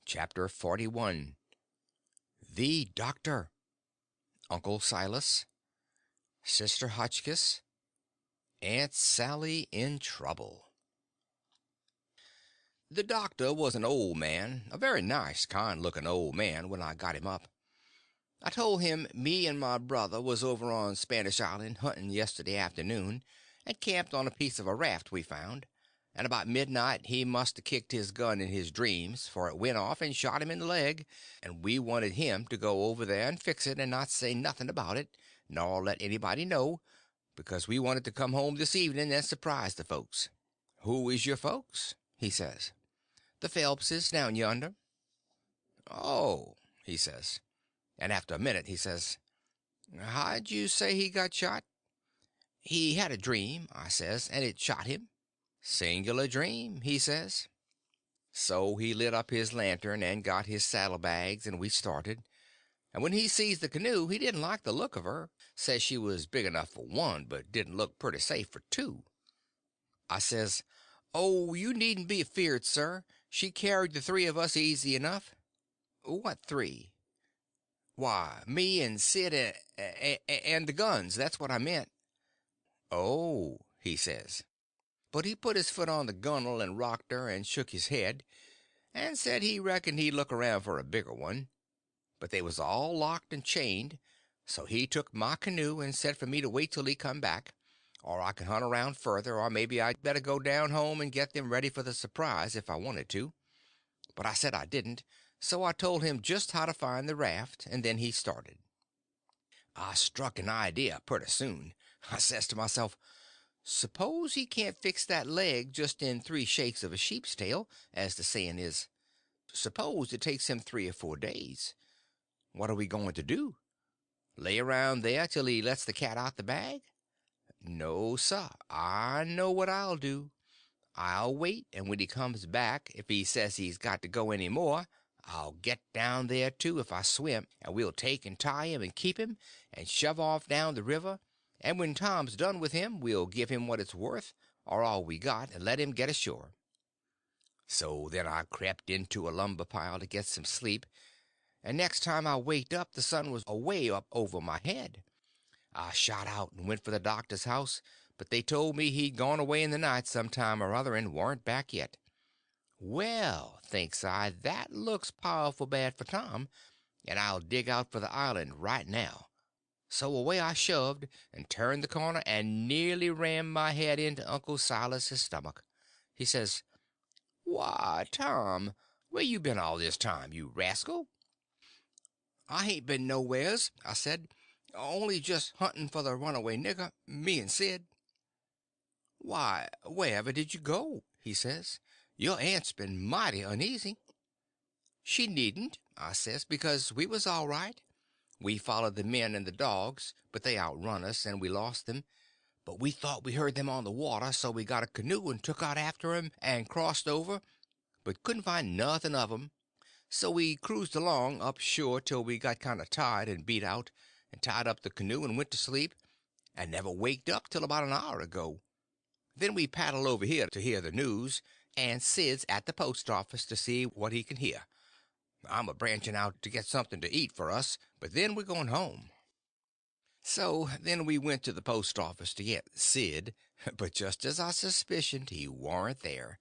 Chapter 41. The Doctor. Uncle Silas. Sister Hotchkiss. Aunt Sally in Trouble. The doctor was an old man, a very nice, kind-looking old man when I got him up. I told him me and my brother was over on Spanish Island hunting yesterday afternoon, and camped on a piece of a raft we found, and about midnight he must have kicked his gun in his dreams, for it went off and shot him in the leg, and we wanted him to go over there and fix it and not say nothing about it, nor let anybody know, because we wanted to come home this evening and surprise the folks. "Who is your folks?" he says. "The Phelpses down yonder." "Oh," he says. And after a minute he says, "How'd you say he got shot?" "He had a dream," I says, "and it shot him." "Singular dream," he says. So he lit up his lantern and got his saddlebags, and we started. And when he sees the canoe he didn't like the look of her. Says she was big enough for one, but didn't look pretty safe for two. I says, "Oh, you needn't be afeard, sir. She carried the three of us easy enough." "What three?" "Why, me and Sid and the guns. That's what I meant." "Oh," he says. But he put his foot on the gunwale and rocked her, and shook his head, and said he reckoned he'd look around for a bigger one. But they was all locked and chained, so he took my canoe and said for me to wait till he come back, or I could hunt around further, or maybe I'd better go down home and get them ready for the surprise if I wanted to. But I said I didn't, so I told him just how to find the raft, and then he started. I struck an idea pretty soon. I says to myself, suppose he can't fix that leg just in 3 shakes of a sheep's tail, as the saying is. Suppose it takes him 3 or 4 days. What are we going to do? Lay around there till he lets the cat out the bag? No, sir. I know what I'll do. I'll wait, and when he comes back, if he says he's got to go any more, I'll get down there too if I swim, and we'll take and tie him and keep him, and shove off down the river, and when Tom's done with him we'll give him what it's worth, or all we got, and let him get ashore. So then I crept into a lumber pile to get some sleep, and next time I waked up the sun was away up over my head. I shot out and went for the doctor's house, but they told me he'd gone away in the night some time or other and warn't back yet. Well, thinks I, that looks powerful bad for Tom, and I'll dig out for the island right now. So away I shoved, and turned the corner, and nearly rammed my head into Uncle Silas's stomach. He says, "Why, Tom, where you been all this time, you rascal?" "I ain't been nowheres," I said, "only just hunting for the runaway nigger, me and Sid." "Why, wherever did you go?" he says. "Your aunt's been mighty uneasy." "She needn't," I says, "because we was all right. We followed the men and the dogs, but they outrun us, and we lost them. But we thought we heard them on the water, so we got a canoe and took out after 'em and crossed over, but couldn't find nothing of 'em. So we cruised along up shore till we got kind of tired and beat out, and tied up the canoe and went to sleep, and never waked up till about an hour ago. Then we paddled over here to hear the news, and Sid's at the post office to see what he can hear. I'm a branching out to get something to eat for us, but then we're going home." So then we went to the post office to get Sid, but just as I suspicioned, he warn't there.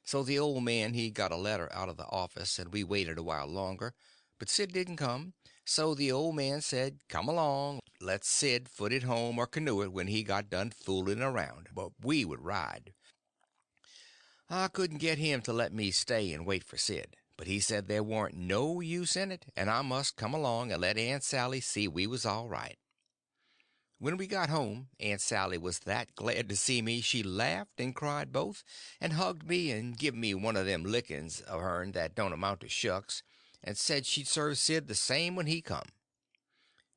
So the old man he got a letter out of the office, and we waited a while longer, but Sid didn't come. So the old man said, come along, let Sid foot it home or canoe it when he got done fooling around, but we would ride. I couldn't get him to let me stay and wait for Sid, but he said there warn't no use in it, and I must come along and let Aunt Sally see we was all right. When we got home Aunt Sally was that glad to see me she laughed and cried both, and hugged me and give me one of them lickings of hern that don't amount to shucks, and said she'd serve Sid the same when he come.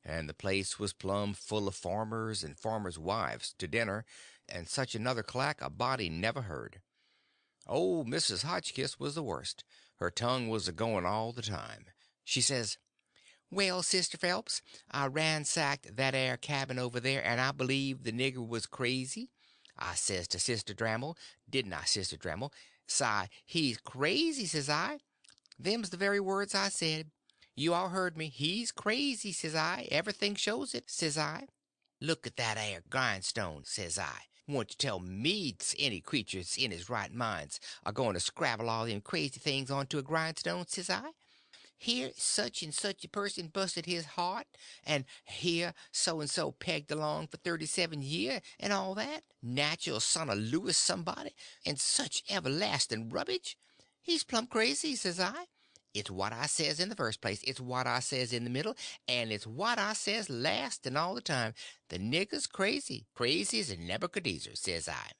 And the place was plumb full of farmers and farmers' wives to dinner, and such another clack a body never heard. Old Mrs. Hotchkiss was the worst. Her tongue was a-going all the time. She says, "Well, Sister Phelps, I ransacked that 'ere cabin over there, and I believe the nigger was crazy. I says to Sister Dramel, didn't I, Sister Dramel? Si, he's crazy, says I. Them's the very words I said. You all heard me. He's crazy, says I. Everything shows it, says I. Look at that air grindstone, says I. Want to tell me any creatures in his right minds are going to scrabble all them crazy things onto a grindstone, says I? Here such and such a person busted his heart, and here so and so pegged along for 37 year, and all that. Natural son of Lewis somebody, and such everlasting rubbish. He's plumb crazy, says I. It's what I says in the first place, it's what I says in the middle, and it's what I says last and all the time. The nigger's crazy, crazy as a Nebuchadnezzar, says I.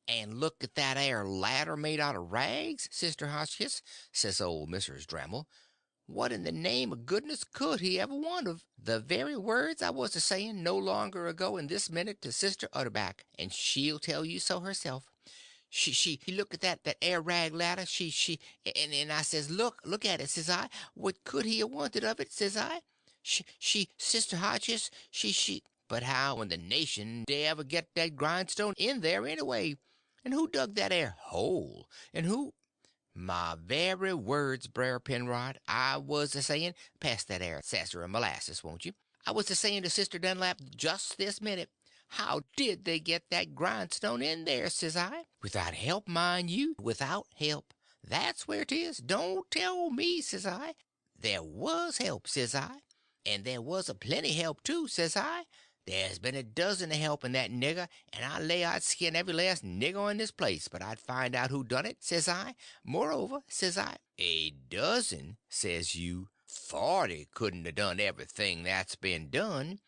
And look at that air ladder made out of rags, Sister Hotchkiss, says old Mrs. Dremmel. What in the name of goodness could he ever want of? The very words I was a saying no longer ago in this minute to Sister Utterback, and she'll tell you so herself. He look at that air rag ladder, and I says, look at it, says I. What could he have wanted of it, says I? Sister Hotchkiss, but how in the nation they ever get that grindstone in there anyway? And who dug that air hole? And who? My very words, Brer Penrod. I was a saying, pass that air sasser and molasses, won't you? I was a saying to Sister Dunlap just this minute. How did they get that grindstone in there, says I? Without help, mind you, without help. That's where 'tis. Don't tell me, says I. There was help, says I. And there was a plenty help, too, says I. There's been a dozen of help in that nigger, and I lay I'd skin every last nigger in this place, but I'd find out who done it, says I. Moreover, says I, a dozen, says you. 40 couldn't have done everything that's been done.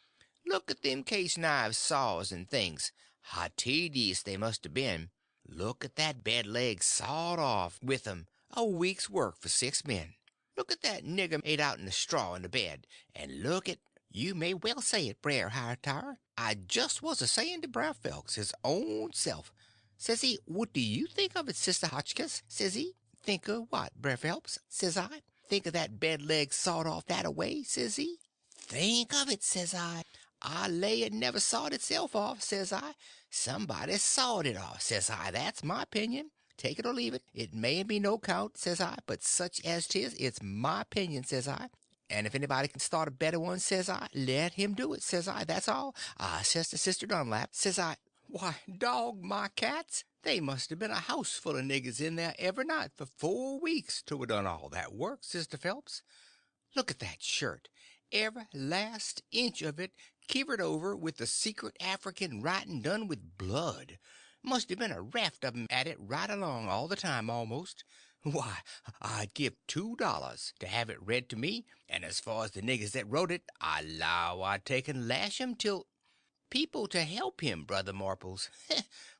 Look at them case knives, saws, and things. How tedious they must have been. Look at that bed leg sawed off with 'em. A week's work for 6 men. Look at that nigger ate out in the straw in the bed, and look at— You may well say it, Brer Hightower. I just was a-saying to Brer Phelps, his own self. Says he, what do you think of it, Sister Hotchkiss? Says he. Think of what, Brer Phelps? Says I. Think of that bed leg sawed off that away, says he. Think of it, says I. I lay it never sawed itself off, says I. Somebody sawed it off, says I. That's my opinion. Take it or leave it. It may be no count, says I, but such as 'tis, it's my opinion, says I. And if anybody can start a better one, says I, let him do it, says I, that's all. I says to Sister Dunlap, says I, why, dog my cats, they must have been a house full of niggers in there every night for 4 weeks to have done all that work, Sister Phelps. Look at that shirt, every last inch of it kivered over with the secret African writing done with blood. Must have been a raft of 'em at it right along all the time almost. Why, I'd give $2 to have it read to me, and as far as the niggers that wrote it, I 'low I'd take and lash 'em till— People to help him, Brother Marples.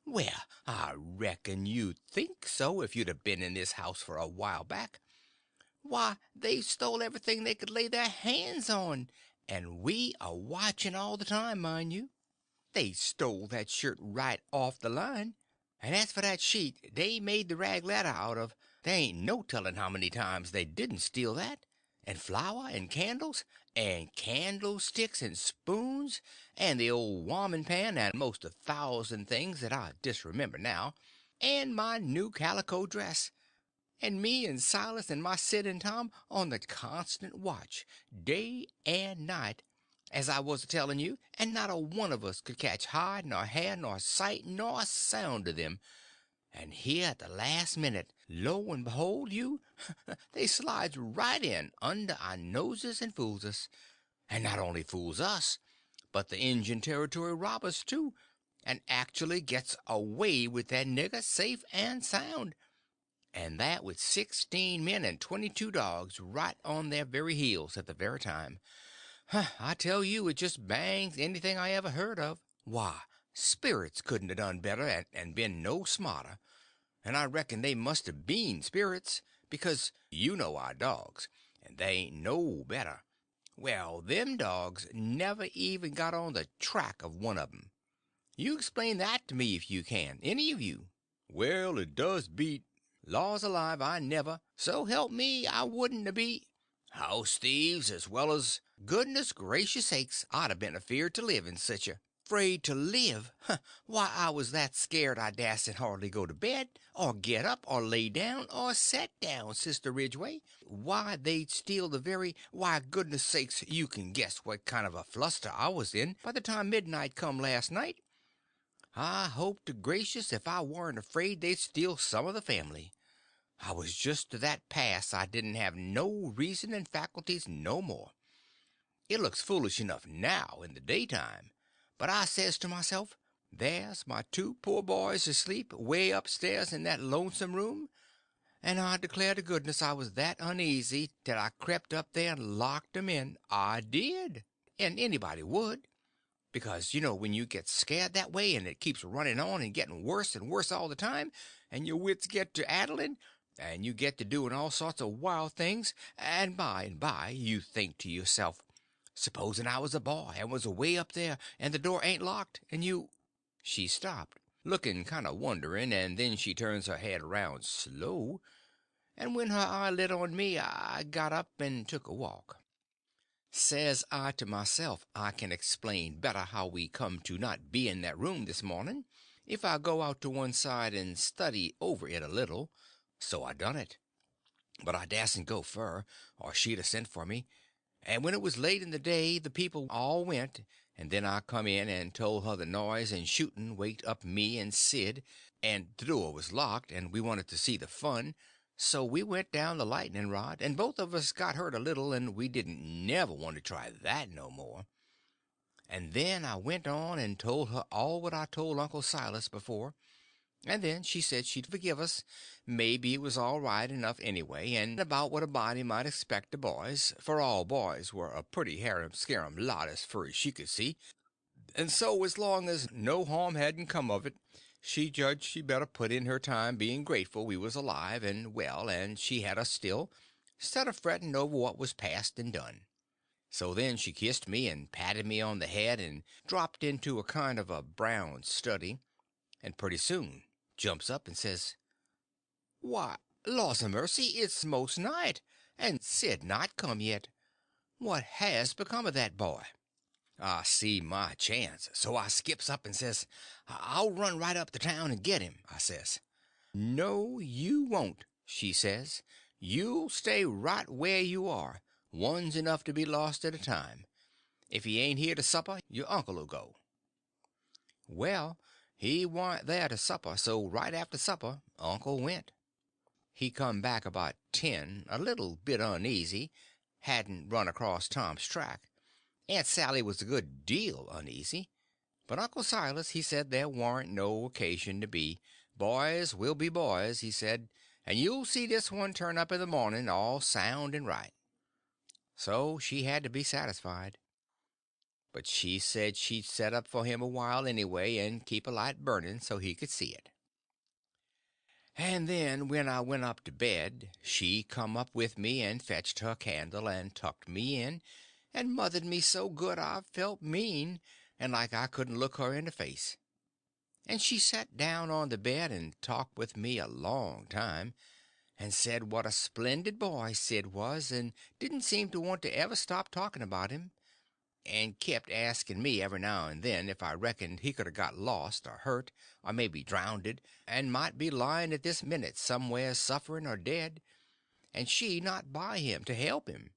Well, I reckon you'd think so if you'd have been in this house for a while back. Why, they stole everything they could lay their hands on, and we are watching all the time, mind you. They stole that shirt right off the line. And as for that sheet they made the rag ladder out of, there ain't no telling how many times they didn't steal that. And flour and candlesticks and spoons, and the old warming pan, and most 1,000 things that I disremember now, and my new calico dress. And me and Silas and my Sid and Tom on the constant watch, day and night, as I was a-telling you, and not a one of us could catch hide nor hair nor sight nor sound of them. And here at the last minute, lo and behold you, they slides right in under our noses and fools us. And not only fools us, but the Injun Territory robbers too, and actually gets away with that nigger safe and sound. And that with 16 men and 22 dogs right on their very heels at the very time. I tell you, it just bangs anything I ever heard of. Why, spirits couldn't have done better and been no smarter. And I reckon they must have been spirits, because you know our dogs, and they ain't no better. Well, them dogs never even got on the track of one of 'em. You explain that to me if you can, any of you. Well, it does beat. Laws alive, I never— So help me, I wouldn't be— House thieves as well as— Goodness gracious sakes, I'd have been afeard to live in such a— Afraid to live? Huh, why, I was that scared I dasn't hardly go to bed, or get up, or lay down, or set down, Sister Ridgway. Why, they'd steal the very. Why, goodness sakes, you can guess what kind of a fluster I was in by the time midnight come last night. I hope to gracious if I warn't afraid they'd steal some of the family. I was just to that pass I didn't have no reasoning faculties no more. It looks foolish enough now in the daytime, but I says to myself, there's my two poor boys asleep way upstairs in that lonesome room, and I declare to goodness I was that uneasy that I crept up there and locked 'em in. I did, and anybody would, because when you get scared that way and it keeps running on and getting worse and worse all the time, and your wits get to addling, and you get to doing all sorts of wild things, and by you think to yourself, supposing I was a boy and was away up there and the door ain't locked, and you— She stopped, looking kind of wondering, and then she turns her head around slow, and when her eye lit on me I got up and took a walk. Says I to myself, I can explain better how we come to not be in that room this morning if I go out to one side and study over it a little. So I done it. But I dasn't go fur, or she'd a sent for me. And when it was late in the day the people all went, and then I come in and told her the noise and shooting waked up me and Sid, and the door was locked, and we wanted to see the fun, so we went down the lightning rod, and both of us got hurt a little, and we didn't never want to try that no more. And then I went on and told her all what I told Uncle Silas before, and then she said she'd forgive us, maybe it was all right enough anyway, and about what a body might expect of boys, for all boys were a pretty harum-scarum lot as fur as she could see, and so as long as no harm hadn't come of it, she judged she better put in her time being grateful we was alive and well and she had us still, 'stead of fretting over what was past and done. So then she kissed me and patted me on the head and dropped into a kind of a brown study, and pretty soon jumps up and says, "Why, laws a mercy, it's most night, and Sid not come yet. What has become of that boy?" I see my chance, so I skips up and says, "I'll run right up to town and get him," I says. "No, you won't," she says. "You'll stay right where you are. One's enough to be lost at a time. If he ain't here to supper, your uncle'll go." Well, he warn't there to supper, so right after supper Uncle went. He come back about 10, a little bit uneasy, hadn't run across Tom's track. Aunt Sally was a good deal uneasy, but Uncle Silas he said there warn't no occasion to be. Boys will be boys, he said, and you'll see this one turn up in the morning all sound and right. So she had to be satisfied. But she said she'd set up for him a while anyway, and keep a light burning so he could see it. And then when I went up to bed she come up with me and fetched her candle and tucked me in, and mothered me so good I felt mean, and like I couldn't look her in the face. And she sat down on the bed and talked with me a long time, and said what a splendid boy Sid was, and didn't seem to want to ever stop talking about him, and kept asking me every now and then if I reckoned he could a got lost or hurt or maybe drownded, and might be lying at this minute somewhere suffering or dead, and she not by him to help him.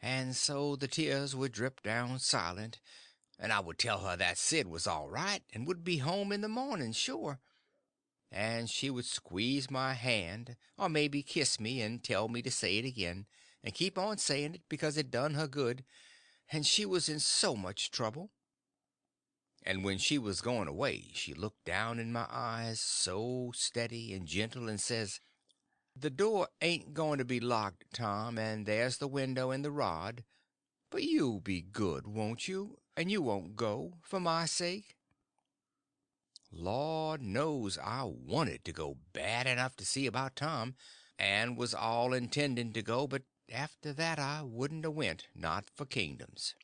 And so the tears would drip down silent, and I would tell her that Sid was all right and would be home in the morning, sure. And she would squeeze my hand, or maybe kiss me and tell me to say it again, and keep on saying it because it done her good, and she was in so much trouble. And when she was going away she looked down in my eyes so steady and gentle and says, "The door ain't going to be locked, Tom, and there's the window and the rod, but you'll be good, won't you? And you won't go, for my sake?" Lord knows I wanted to go bad enough to see about Tom, and was all intending to go, but after that I wouldn't a went, not for kingdoms.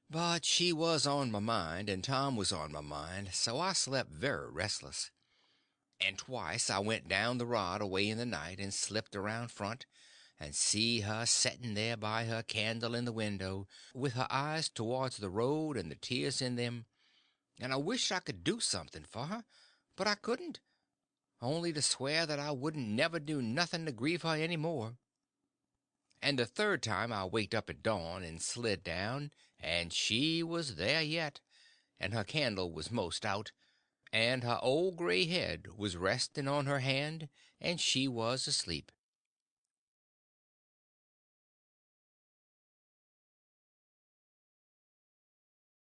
But she was on my mind, and Tom was on my mind, so I slept very restless. And twice I went down the rod away in the night and slipped around front, and see her setting there by her candle in the window, with her eyes towards the road and the tears in them, and I wished I could do something for her, but I couldn't, only to swear that I wouldn't never do nothing to grieve her any more. And the third time I waked up at dawn and slid down, and she was there yet, and her candle was most out, and her old gray head was resting on her hand, and she was asleep.